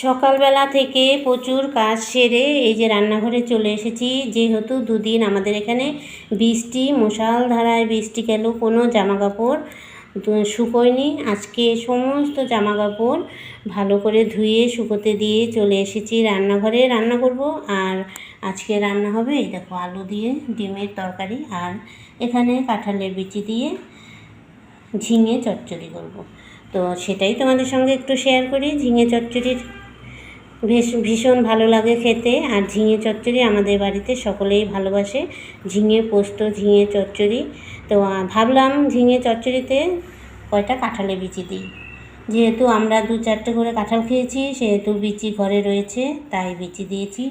সকালবেলা থেকে প্রচুর কাজ সেরে এই যে রান্নাঘরে চলে এসেছি। যেহেতু দুদিন আমাদের এখানে বৃষ্টি, মুষলধারায় বৃষ্টি গেল, কোনো জামাকাপড় শুকোয়নি। আজকে সমস্ত জামাকাপড় ভালো করে ধুয়ে শুকোতে দিয়ে চলে এসেছি রান্নাঘরে। রান্না করব, আর আজকে রান্না হবে এই দেখো আলু দিয়ে ডিমের তরকারি, আর এখানে কাঁঠালের বিচি দিয়ে ঝিঙে চচ্চড়ি করব। তো সেটাই তোমাদের সঙ্গে একটু শেয়ার করি। ঝিঙে চচ্চড়ির ভীষণ ভালো লাগে খেতে, আর ঝিঙে চচ্চড়ি আমাদের বাড়িতে সকলেই ভালোবাসে। ঝিঙে পোস্ত, ঝিঙে চচ্চড়ি। তো ভাবলাম ঝিঙে চচ্চড়িতে কয়টা কাঁঠালের বিচি দিই। যেহেতু আমরা 2-4টে করে কাঁঠাল খেয়েছি, সেহেতু বিচি ঘরে রয়েছে, তাই বিচি দিয়েছি।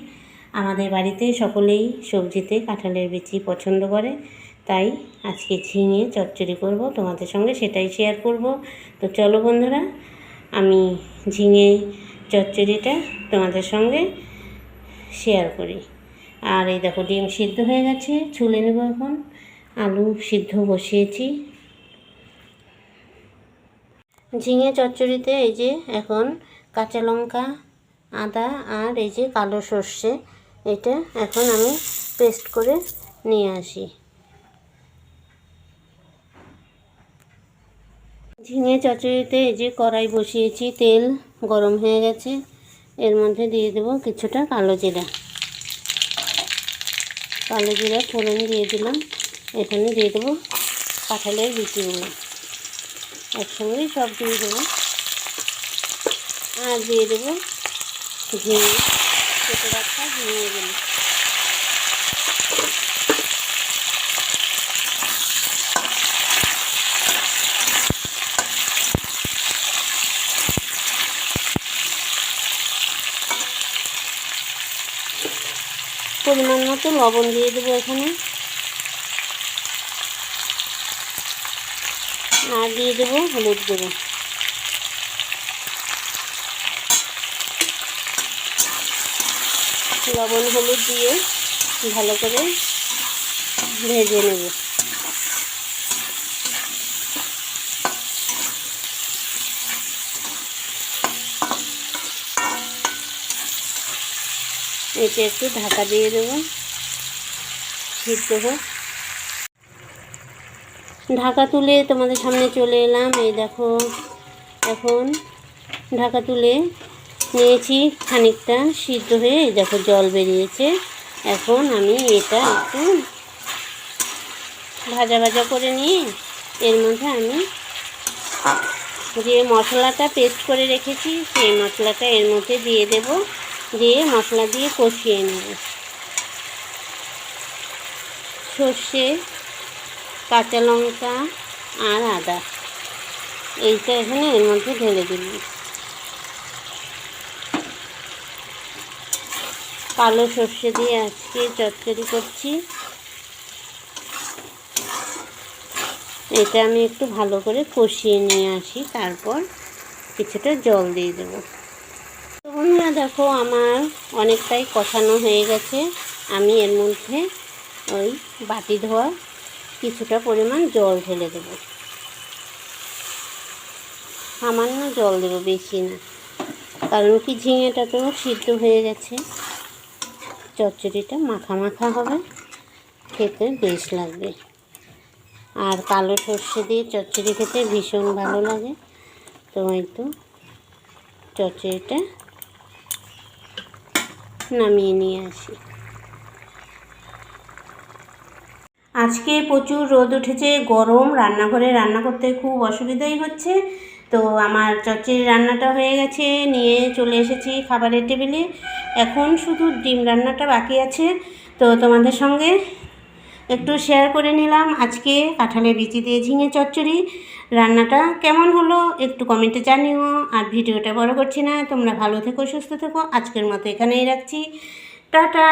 আমাদের বাড়িতে সকলেই সবজিতে কাঁঠালের বিচি পছন্দ করে, তাই আজকে ঝিঙে চচ্চড়ি করব, তোমাদের সঙ্গে সেটাই শেয়ার করব। তো চলো বন্ধুরা, আমি ঝিঙে চচ্চড়িটা তোমাদের সঙ্গে শেয়ার করি। আর এই দেখো ডিম সিদ্ধ হয়ে গেছে, ছুলে নেব এখন। আলু সিদ্ধ বসিয়েছি। ঝিঙে চচ্চড়িতে এই যে এখন কাঁচা লঙ্কা, আদা আর এই যে কালো সর্ষে, এটা এখন আমি পেস্ট করে নিয়ে আসি। ঝিঙে চচ্চড়িতে এই যে কড়াই বসিয়েছি, তেল গরম হয়ে গেছে, এর মধ্যে দিয়ে দেব কিছুটা কালো জিরা। কালো জিরা ফোড়ন দিয়ে দিলাম। এখানে দিয়ে দেবো কাঁঠালের বিচিগুলো, একসঙ্গেই সব দিয়ে দেবো। আর দিয়ে দেবো ঝিঙে, কেটে রাখা ঝিঙেগুলো। পরিমাণ মতো লবণ দিয়ে দেবো এখানে, আর দিয়ে দেবো হলুদ গুঁড়ো। লবণ হলুদ দিয়ে ভালো করে ভেজে নেব। এতে একটু ঢাকা দিয়ে দেবো, সিদ্ধ হোক। ঢাকা তুলে তোমাদের সামনে চলে এলাম। এই দেখো এখন ঢাকা তুলে নিয়েছি, খানিকটা সিদ্ধ হয়ে এই দেখো জল বেরিয়েছে। এখন আমি এটা একটু ভাজা ভাজা করে নিয়ে এর মধ্যে আমি যে মশলাটা পেস্ট করে রেখেছি সেই মশলাটা এর মধ্যে দিয়ে দেব, দিয়ে মশলা দিয়ে কষিয়ে নেব। সর্ষে, কাঁচা লঙ্কা আর আদা এইটা এখানে এর মধ্যে ঢেলে দিলাম। কালো সর্ষে দিয়ে আজকে চচ্চড়ি করছি। এটা আমি একটু ভালো করে কষিয়ে নিয়ে আসি, তারপর কিছুটা জল দিয়ে দেব। তো বন্ধুরা দেখো আমার অনেকটাই কষানো হয়ে গেছে। আমি এর মধ্যে ওই বাটি ধোয়া কিছুটা পরিমাণ জল ঢেলে দেব। সামান্য জল দেব, বেশি না, কারণ কি ঝিঙেটা তো সিদ্ধ হয়ে গেছে। চচ্চড়িটা মাখা মাখা হবে, খেতে বেশ লাগবে। আর কালো সর্ষে দিয়ে চচ্চড়ি খেতে ভীষণ ভালো লাগে। তো হয়তো চচ্চড়িটা নামিয়ে নিয়ে আসি। আজকে প্রচুর রোদ উঠেছে, গরম, রান্নাঘরে রান্না করতে খুব অসুবিধাই হচ্ছে। তো আমার চচ্চড়ি রান্নাটা হয়ে গেছে, নিয়ে চলে এসেছি খাবারের টেবিলে। এখন শুধু ডিম রান্নাটা বাকি আছে। তো তোমাদের সঙ্গে একটু শেয়ার করে নিলাম আজকে কাঁঠালের বিচি দিয়ে ঝিঙে চচ্চড়ি রান্নাটা কেমন হলো একটু কমেন্টে জানিও। আর ভিডিওটা বড় করছি না, তোমরা ভালো থেকো, সুস্থ থেকো। আজকের মতো এখানেই রাখছি, টাটা।